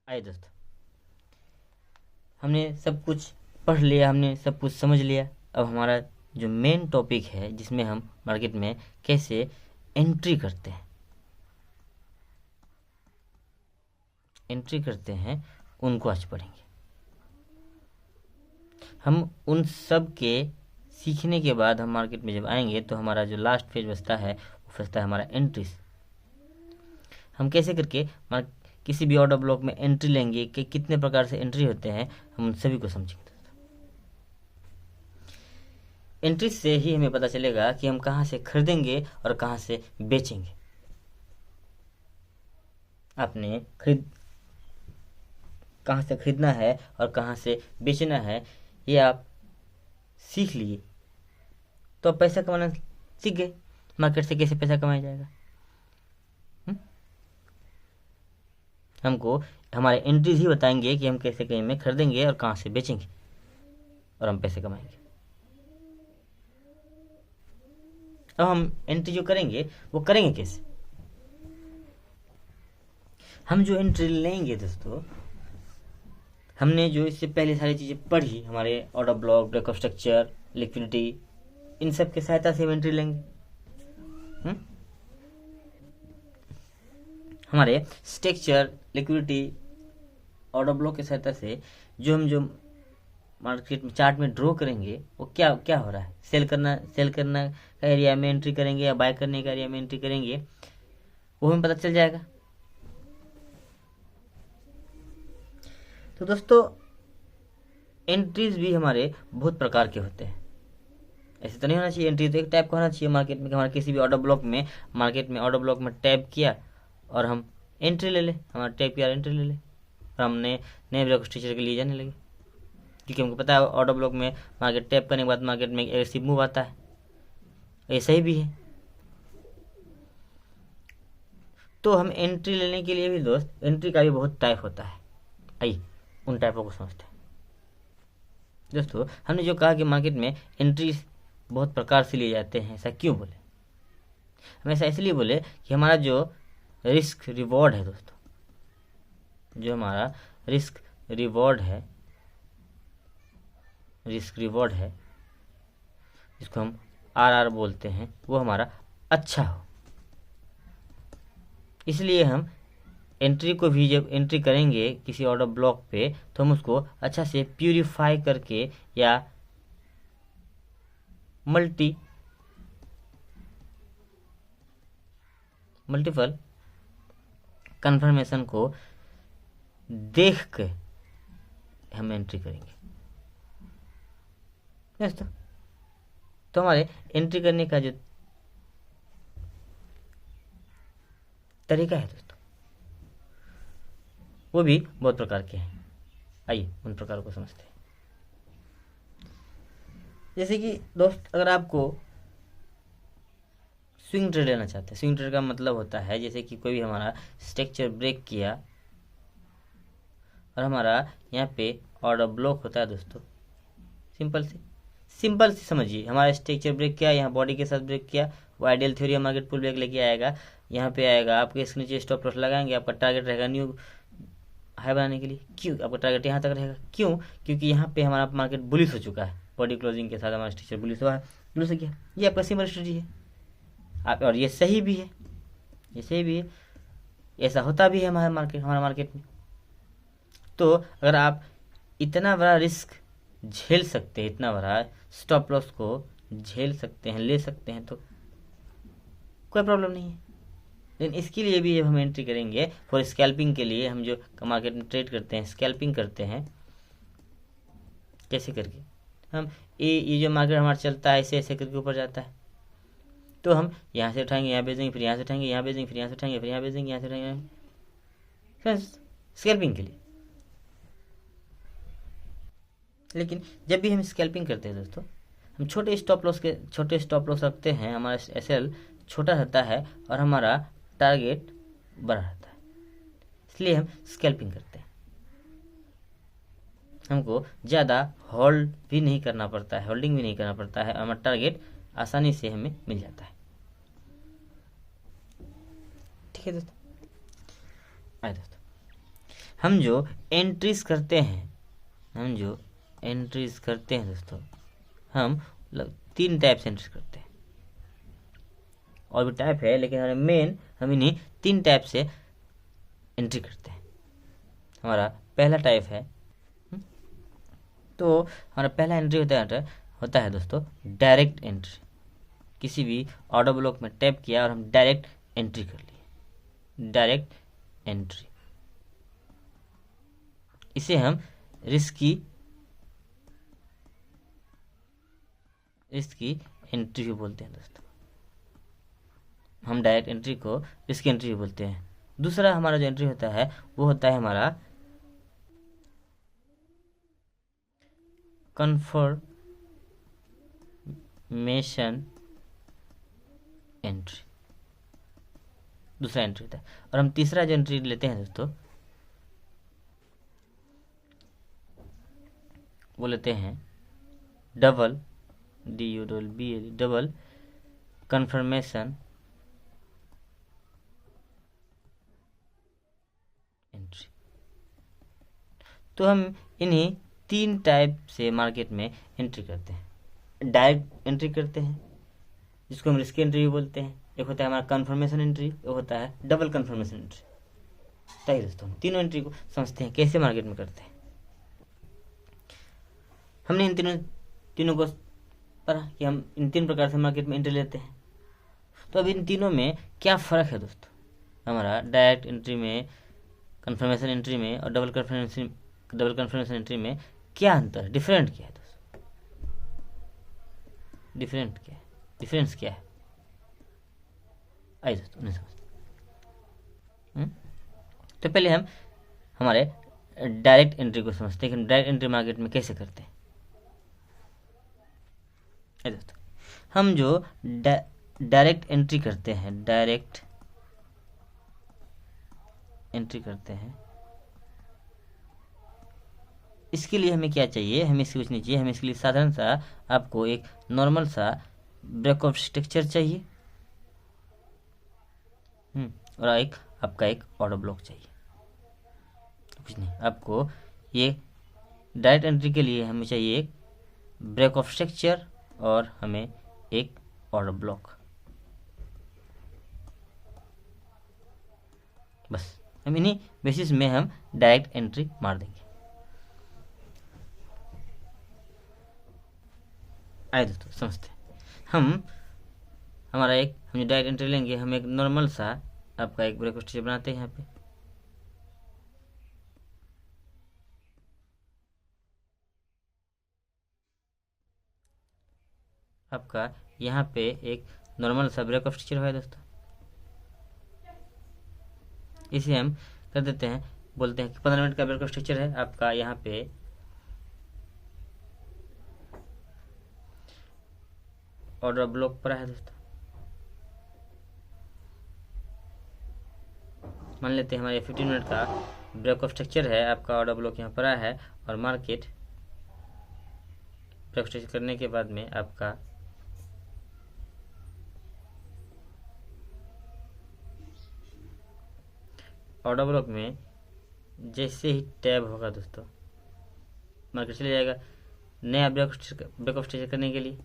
आइए दोस्तों, हमने सब कुछ पढ़ लिया, हमने सब कुछ समझ लिया। अब हमारा जो मेन टॉपिक है जिसमें हम मार्केट में कैसे एंट्री करते हैं उनको आज पढ़ेंगे। हम उन सब के सीखने के बाद हम मार्केट में जब आएंगे तो हमारा जो लास्ट फेज बचता है वो बचता है हमारा एंट्रीज। हम कैसे करके किसी भी ऑर्डर ब्लॉक में एंट्री लेंगे कि कितने प्रकार से एंट्री होते हैं, हम उन सभी को समझेंगे। एंट्री से ही हमें पता चलेगा कि हम कहाँ से खरीदेंगे और कहाँ से बेचेंगे। आपने कहाँ से खरीदना है और कहाँ से बेचना है ये आप सीख लिए तो आप पैसा कमाना सीख गए। मार्केट से कैसे पैसा कमाया जाएगा, हमको हमारे एंट्रीज ही बताएंगे कि हम कैसे कहीं में खरीदेंगे और कहाँ से बेचेंगे और हम पैसे कमाएंगे। अब हम एंट्री जो करेंगे वो करेंगे कैसे? हम जो एंट्री लेंगे दोस्तों, हमने जो इससे पहले सारी चीज़ें पढ़ी, हमारे order block, break of structure, liquidity, इन सब की सहायता से हम एंट्री लेंगे। हमारे स्ट्रक्चर, लिक्विडिटी, ऑर्डर ब्लॉक की सहायता से जो मार्केट में चार्ट में ड्रॉ करेंगे वो क्या क्या हो रहा है, सेल करना का एरिया में एंट्री करेंगे या बाय करने का एरिया में एंट्री करेंगे, वो हमें पता चल जाएगा। तो दोस्तों, एंट्रीज भी हमारे बहुत प्रकार के होते हैं। ऐसे तो नहीं होना चाहिए, एंट्री तो एक टाइप का होना चाहिए मार्केट में। हमारे किसी भी ऑर्डर ब्लॉक में ऑर्डर ब्लॉक में टैप किया और हम एंट्री ले लें, हमारा टैप किया एंट्री ले लें और हमने नए ब्लॉक स्ट्रक्चर के लिए जाने लगे, क्योंकि हमको पता है ऑर्डर ब्लॉक में मार्केट टैप करने के बाद मार्केट में एग्रेसिव मूव आता है। ऐसा ही भी है। तो हम एंट्री लेने के लिए भी दोस्त, एंट्री का भी बहुत टाइप होता है। आइए उन टाइपों को समझते हैं। दोस्तों, हमने जो कहा कि मार्केट में एंट्री बहुत प्रकार से लिए जाते हैं, ऐसा क्यों बोले? हम ऐसा इसलिए बोले कि हमारा जो रिस्क रिवॉर्ड है दोस्तों, जो हमारा रिस्क रिवॉर्ड है जिसको हम आरआर बोलते हैं, वो हमारा अच्छा हो। इसलिए हम एंट्री को भी जब एंट्री करेंगे किसी ऑर्डर ब्लॉक पे तो हम उसको अच्छा से प्यूरिफाई करके या मल्टीपल कन्फर्मेशन को देख के हम एंट्री करेंगे दोस्तों। तो हमारे एंट्री करने का जो तरीका है दोस्तों, वो भी बहुत प्रकार के हैं। आइए उन प्रकारों को समझते हैं। जैसे कि दोस्त, अगर आपको स्विंग ट्रेड लेना चाहते हैं, स्विंग ट्रेड का मतलब होता है जैसे कि कोई भी हमारा स्ट्रक्चर ब्रेक किया और हमारा यहाँ पे ऑर्डर ब्लॉक होता है दोस्तों। सिंपल से समझिए, हमारा स्ट्रक्चर ब्रेक किया, यहाँ बॉडी के साथ ब्रेक किया, वो ideal theory market pull back लेके आएगा, यहाँ पे आएगा, आपके इसके नीचे स्टॉप लॉस लगाएंगे, आपका टारगेट रहेगा न्यू हाई बनाने के लिए। क्यों आपका टारगेट यहाँ तक रहेगा? क्यों? क्योंकि यहाँ पे हमारा मार्केट बुलिश हो चुका है, बॉडी क्लोजिंग के साथ हमारा स्ट्रक्चर बुलिश हुआ है, बुलिश हो गया। ये आपका सिंपल स्ट्रेटजी है आप, और ये सही भी है, ऐसा होता भी है हमारा मार्केट में। तो अगर आप इतना बड़ा रिस्क झेल सकते हैं, इतना बड़ा स्टॉप लॉस को झेल सकते हैं, ले सकते हैं, तो कोई प्रॉब्लम नहीं है। लेकिन इसके लिए भी जब हम एंट्री करेंगे फॉर स्कैल्पिंग के लिए, हम जो मार्केट में ट्रेड करते हैं, स्कैल्पिंग करते हैं, कैसे करके हम ये जो मार्केट हमारा चलता है ऐसे ऐसे करके ऊपर जाता है, तो हम यहाँ से उठाएंगे, यहाँ बेचेंगे, फिर यहाँ से उठाएंगे, यहाँ बेचेंगे, फिर यहाँ से उठाएंगे, फिर यहाँ बेचेंगे, यहाँ से उठाएंगे, स्कैल्पिंग के लिए। लेकिन जब भी हम स्कैल्पिंग करते हैं दोस्तों, हम छोटे स्टॉप लॉस रखते हैं, हमारा एसएल छोटा रहता है और हमारा टारगेट बड़ा रहता है, इसलिए हम स्कैल्पिंग करते हैं। हमको ज़्यादा होल्डिंग भी नहीं करना पड़ता है, हमारा टारगेट आसानी से हमें मिल जाता है। ठीक है दोस्तों। आइए दोस्तों, हम जो एंट्रीज करते हैं दोस्तों, हम 3 टाइप से एंट्रीज करते हैं। और भी टाइप है, लेकिन हमारे मेन हम इन्हीं 3 टाइप से एंट्री करते हैं। हमारा पहला टाइप है, तो हमारा पहला एंट्री होता है दोस्तों डायरेक्ट एंट्री। किसी भी ऑर्डर ब्लॉक में टैप किया और हम डायरेक्ट एंट्री कर लिए, डायरेक्ट एंट्री। इसे हम रिस्की एंट्री भी बोलते हैं दोस्तों। हम डायरेक्ट एंट्री को रिस्की एंट्री भी बोलते हैं। दूसरा हमारा जो एंट्री होता है वो होता है हमारा कन्फर्मेशन एंट्री, दूसरा एंट्री होता है। और हम तीसरा जो एंट्री लेते हैं दोस्तों वो लेते हैं double DUBBL, double confirmation entry. तो हम इन्हीं 3 टाइप से मार्केट में एंट्री करते हैं। डायरेक्ट एंट्री करते हैं जिसको हम रिस्की एंट्री भी बोलते हैं, एक होता है हमारा कन्फर्मेशन एंट्री, एक होता है डबल कन्फर्मेशन एंट्री। ताकि दोस्तों हम तीनों एंट्री को समझते हैं कैसे मार्केट में करते हैं। हमने इन तीनों को पढ़ा कि हम इन 3 प्रकार से मार्केट में एंट्री लेते हैं। तो अब इन तीनों में क्या फ़र्क है दोस्तों, हमारा डायरेक्ट एंट्री में, कन्फर्मेशन एंट्री में और डबल कन्फर्मेशन एंट्री में क्या अंतर है, डिफरेंस क्या है दोस्तों, डिफरेंस क्या है, आइए दोस्तों उन्हें समझते हैं। तो पहले हम हमारे डायरेक्ट एंट्री को समझते हैं कि डायरेक्ट एंट्री मार्केट में कैसे करते हैं। दोस्तों हम जो डायरेक्ट एंट्री करते हैं, इसके लिए हमें क्या चाहिए, हमें इसकी कुछ नहीं चाहिए। हमें इसके लिए साधारण सा आपको एक नॉर्मल सा ब्रेक ऑफ स्ट्रक्चर चाहिए, और आपका एक ऑर्डर ब्लॉक चाहिए, कुछ नहीं। आपको ये डायरेक्ट एंट्री के लिए हमें चाहिए एक ब्रेक ऑफ स्ट्रक्चर और हमें एक ऑर्डर ब्लॉक, बस। हम इन्हीं बेसिस में हम डायरेक्ट एंट्री मार देंगे। आइए दोस्तों समझते हैं। हम जो डायरेक्ट एंट्री लेंगे, हम एक नॉर्मल सा आपका एक ब्रेक ऑफ स्ट्रक्चर बनाते हैं। यहाँ पे आपका यहाँ पे एक नॉर्मल सा ब्रेक ऑफ स्ट्रक्चर है दोस्तों। इसे हम कर देते हैं, बोलते हैं कि 15 मिनट का ब्रेक ऑफ स्ट्रक्चर है आपका। यहाँ पे ऑर्डर ब्लॉक पड़ा है दोस्तों। मान लेते हैं हमारे 15 मिनट का ब्रेक ऑफ स्ट्रक्चर है, आपका ऑर्डर ब्लॉक यहाँ पड़ा है। और मार्केट ब्रेक स्ट्रक्चर करने के बाद में आपका ऑर्डर ब्लॉक में जैसे ही टैब होगा दोस्तों, मार्केट चले जाएगा नया ब्रेक ऑफ स्ट्रक्चर करने के लिए।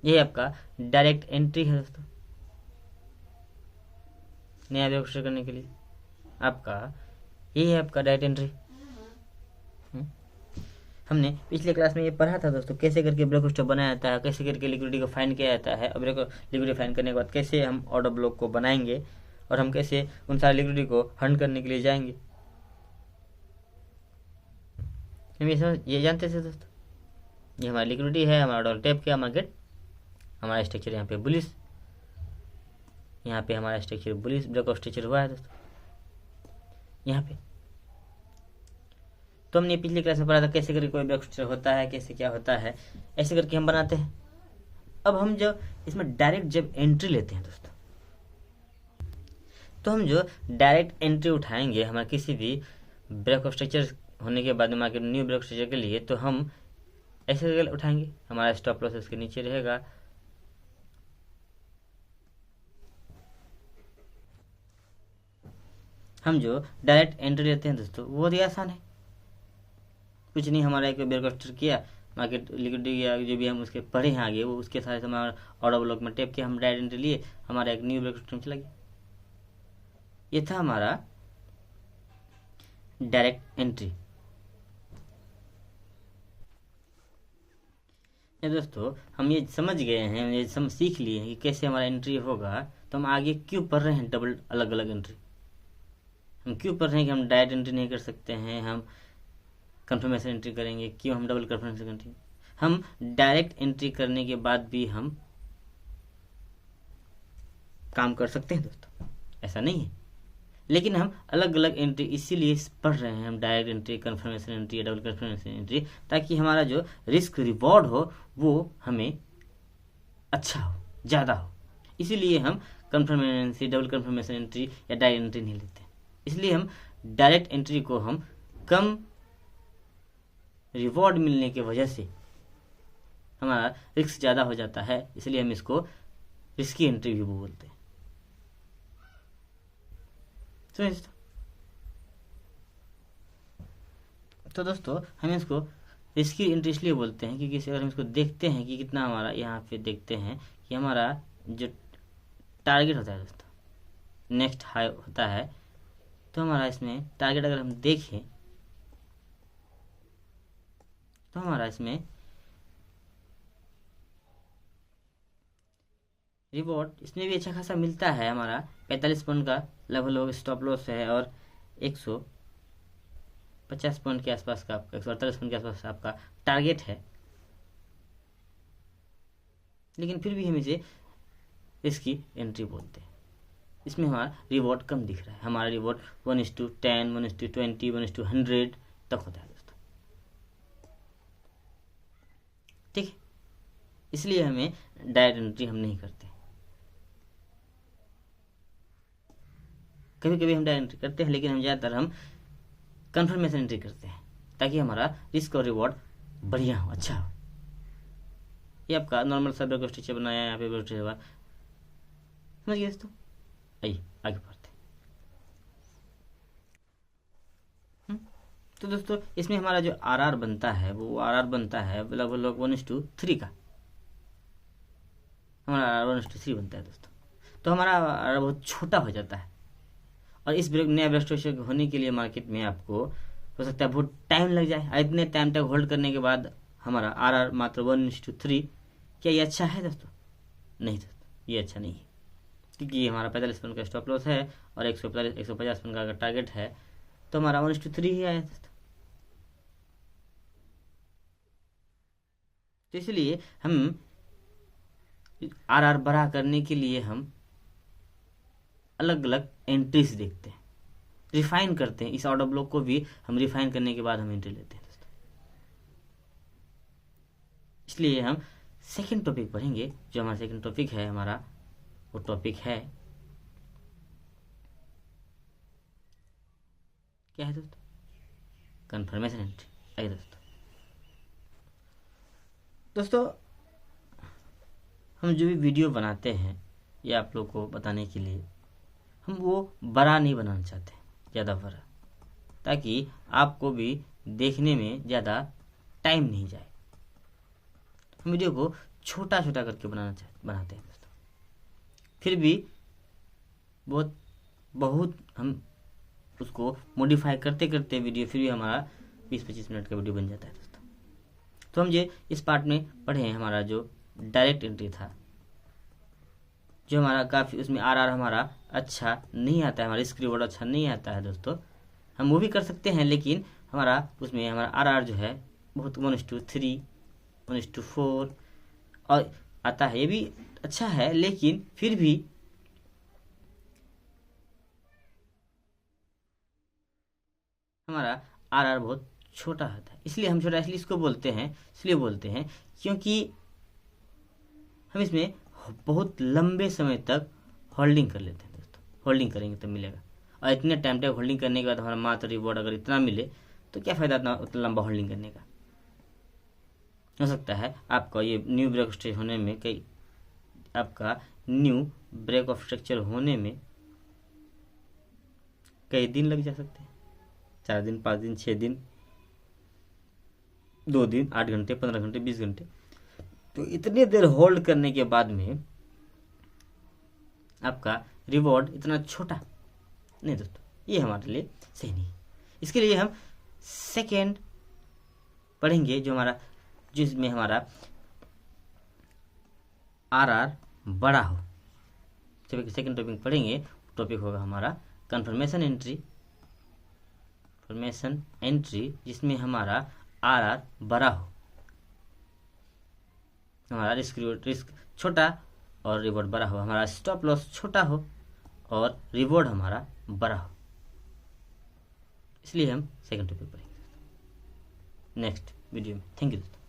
यही आपका डायरेक्ट एंट्री है दोस्तों। नया ब्रेक ऑफ स्ट्रक्चर करने के लिए आपका यही है आपका डायरेक्ट एंट्री। हमने पिछले क्लास में ये पढ़ा था दोस्तों, कैसे करके ब्रेक ऑफ स्ट्रक्चर बनाया जाता है, कैसे करके लिक्विडिटी को फाइंड किया जाता है, और लिक्विडिटी फाइंड करने के बाद कैसे हम ऑर्डर ब्लॉक को बनाएंगे और हम कैसे उन सारे लिक्विडिटी को हंड करने के लिए जाएंगे। हम ये जानते थे दोस्तों, ये हमारी लिक्विडिटी है, हमारा ऑर्डर टैप किया मार्केट, हमारा स्ट्रक्चर यहाँ पे बुलिश, यहाँ पे हमारा structure bullish break of structure हुआ है दोस्तों यहाँ पे। तो हमने पिछली क्लास में पढ़ा था कैसे करके कोई ब्रेक स्ट्रक्चर होता है, कैसे क्या होता है, ऐसे करके हम बनाते हैं। अब हम जब इसमें डायरेक्ट जब एंट्री लेते हैं दोस्तों, तो हम जो डायरेक्ट एंट्री उठाएंगे हमारे किसी भी ब्रेक ऑफ स्ट्रक्चर होने के बाद में मार्केट न्यू ब्रेक स्ट्रक्चर के लिए, तो हम ऐसे करके उठाएंगे। हमारा स्टॉप लॉस इसके नीचे रहेगा, हम जो डायरेक्ट एंट्री लेते हैं दोस्तों वो बहुत ही आसान है। कुछ नहीं, हमारा एक ब्रेक किया, मार्केट लिक्विडिटी या जो भी हम उसके पढ़े हैं आगे, वो उसके साथ हमारा ऑर्डर ब्लॉक में टैप किया, हम डायरेक्ट एंट्री लिए, हमारा एक न्यू ब्रेक में चला गया। ये था हमारा डायरेक्ट एंट्री। दोस्तों हम ये समझ गए हैं, ये सीख लिए हैं कि कैसे हमारा एंट्री होगा, तो हम आगे क्यों पढ़ रहे हैं डबल अलग अलग एंट्री। हम क्यों पढ़ रहे हैं कि हम डायरेक्ट एंट्री नहीं कर सकते हैं, हम कंफर्मेशन एंट्री करेंगे, क्यों हम डबल कंफर्मेशन एंट्री। हम डायरेक्ट एंट्री करने के बाद भी हम काम कर सकते हैं दोस्तों, ऐसा नहीं है, लेकिन हम अलग अलग एंट्री इसीलिए पढ़ रहे हैं, हम डायरेक्ट एंट्री, कंफर्मेशन एंट्री या डबल कंफर्मेशन एंट्री, ताकि हमारा जो रिस्क रिवॉर्ड हो वो हमें अच्छा हो, ज़्यादा हो। इसीलिए हम confirmation entry, double confirmation entry या डायरेक्ट एंट्री नहीं लेते, इसलिए हम डायरेक्ट एंट्री को हम कम रिवॉर्ड मिलने की वजह से हमारा रिस्क ज़्यादा हो जाता है, इसलिए हम इसको रिस्की एंट्री भी बोलते हैं। तो दोस्तों हम इसको रिस्की एंट्री इसलिए बोलते हैं क्योंकि अगर हम इसको देखते हैं कि कितना हमारा, यहाँ पे देखते हैं कि हमारा जो टारगेट होता है दोस्तों, नेक्स्ट हाई होता है, तो हमारा इसमें टारगेट अगर हम देखें तो हमारा इसमें रिवॉर्ड इसमें भी अच्छा खासा मिलता है। हमारा 45 पॉइंट का लगभग स्टॉप लॉस है और 150 पॉइंट के आसपास का, 148 पॉइंट के आसपास आपका टारगेट है, लेकिन फिर भी हम इसे इसकी एंट्री बोलते हैं। इसमें हमारा रिवॉर्ड कम दिख रहा है, हमारा रिवॉर्ड 1:10, 1:20, 1:100 तक होता है दोस्तों, ठीक है। इसलिए हमें डायरेक्ट एंट्री हम नहीं करते, कभी कभी हम डायरेक्ट एंट्री करते हैं, लेकिन हम ज़्यादातर हम कंफर्मेशन एंट्री करते हैं ताकि हमारा रिस्क और रिवॉर्ड बढ़िया हो, अच्छा हो। ये आपका नॉर्मल सा ब्रेक स्ट्रक्चर बनाया है, यहाँ पे ब्रेक स्ट्रक्चर समझ गए दोस्तों। आइए आगे बढ़ते हैं। तो दोस्तों इसमें हमारा जो आरआर बनता है वो आरआर बनता है लगभग 1:3 का, हमारा 1:3 बनता है दोस्तों। तो हमारा आरआर बहुत छोटा हो जाता है, और इस नया ब्रेक स्ट्रक्चर होने के लिए मार्केट में आपको हो सकता है बहुत टाइम लग जाए। इतने टाइम तक होल्ड करने के बाद हमारा आरआर मात्र 1:3, क्या ये अच्छा है दोस्तों? नहीं दोस्तों, ये अच्छा नहीं है, क्योंकि हमारा 45 पॉइंट का स्टॉप लॉस है और 150 पॉइंट का अगर टारगेट है तो हमारा 1:3 ही आया दोस्तों। तो इसलिए हम आरआर बड़ा करने के लिए हम अलग अलग एंट्रीज देखते हैं, रिफाइन करते हैं। इस ऑर्डर ब्लॉक को भी हम रिफाइन करने के बाद हम एंट्री लेते हैं दोस्तों। इसलिए हम सेकंड टॉपिक पढ़ेंगे, जो हमारा सेकंड टॉपिक है, हमारा वो टॉपिक है क्या है दोस्तों? Confirmation entry. आइए दोस्तों हम जो भी वीडियो बनाते हैं ये आप लोग को बताने के लिए, हम वो बड़ा नहीं बनाना चाहते, ज़्यादा बड़ा, ताकि आपको भी देखने में ज़्यादा टाइम नहीं जाए। हम वीडियो को छोटा छोटा करके बनाते हैं दोस्तों। फिर भी बहुत हम उसको मॉडिफाई करते करते वीडियो फिर भी हमारा 20-25 मिनट का वीडियो बन जाता है दोस्तों। तो हम ये इस पार्ट में पढ़े हैं, हमारा जो डायरेक्ट एंट्री था, जो हमारा काफ़ी उसमें आरआर हमारा अच्छा नहीं आता है, हमारा रिस्क रिवॉर्ड अच्छा नहीं आता है दोस्तों। हम वो भी कर सकते हैं, लेकिन हमारा उसमें हमारा आरआर जो है बहुत 1:3, 1:4 और आता है, ये भी अच्छा है, लेकिन फिर भी हमारा आरआर बहुत छोटा होता है। इसलिए हम छोटा इसलिए इसको बोलते हैं, क्योंकि हम इसमें बहुत लंबे समय तक होल्डिंग कर लेते हैं दोस्तों। होल्डिंग करेंगे तो मिलेगा, और इतने टाइम तक होल्डिंग करने के बाद हमारा मात्र रिवॉर्ड अगर इतना मिले तो क्या फ़ायदा उतना लंबा होल्डिंग करने का। हो सकता है आपका ये न्यू ब्रेक स्ट्रक्चर होने में आपका न्यू ब्रेक ऑफ स्ट्रक्चर होने में कई दिन लग जा सकते हैं, 4 दिन, 5 दिन, 6 दिन, 2 दिन, 8 घंटे, 15 घंटे, 20 घंटे। तो इतनी देर होल्ड करने के बाद में आपका रिवॉर्ड इतना छोटा नहीं दोस्तों, ये हमारे लिए सही नहीं है। इसके लिए हम सेकेंड पढ़ेंगे जो हमारा, जिसमें हमारा आरआर बड़ा हो। जब सेकेंड टॉपिक पढ़ेंगे, टॉपिक होगा हमारा कन्फर्मेशन एंट्री, फॉर्मेशन एंट्री, जिसमें हमारा आरआर बड़ा हो, हमारा रिस्क छोटा और रिवॉर्ड बड़ा हो, हमारा स्टॉप लॉस छोटा हो और रिवॉर्ड हमारा बड़ा हो। इसलिए हम सेकंड टॉपिक पढ़ेंगे नेक्स्ट वीडियो में। थैंक यू दोस्तों।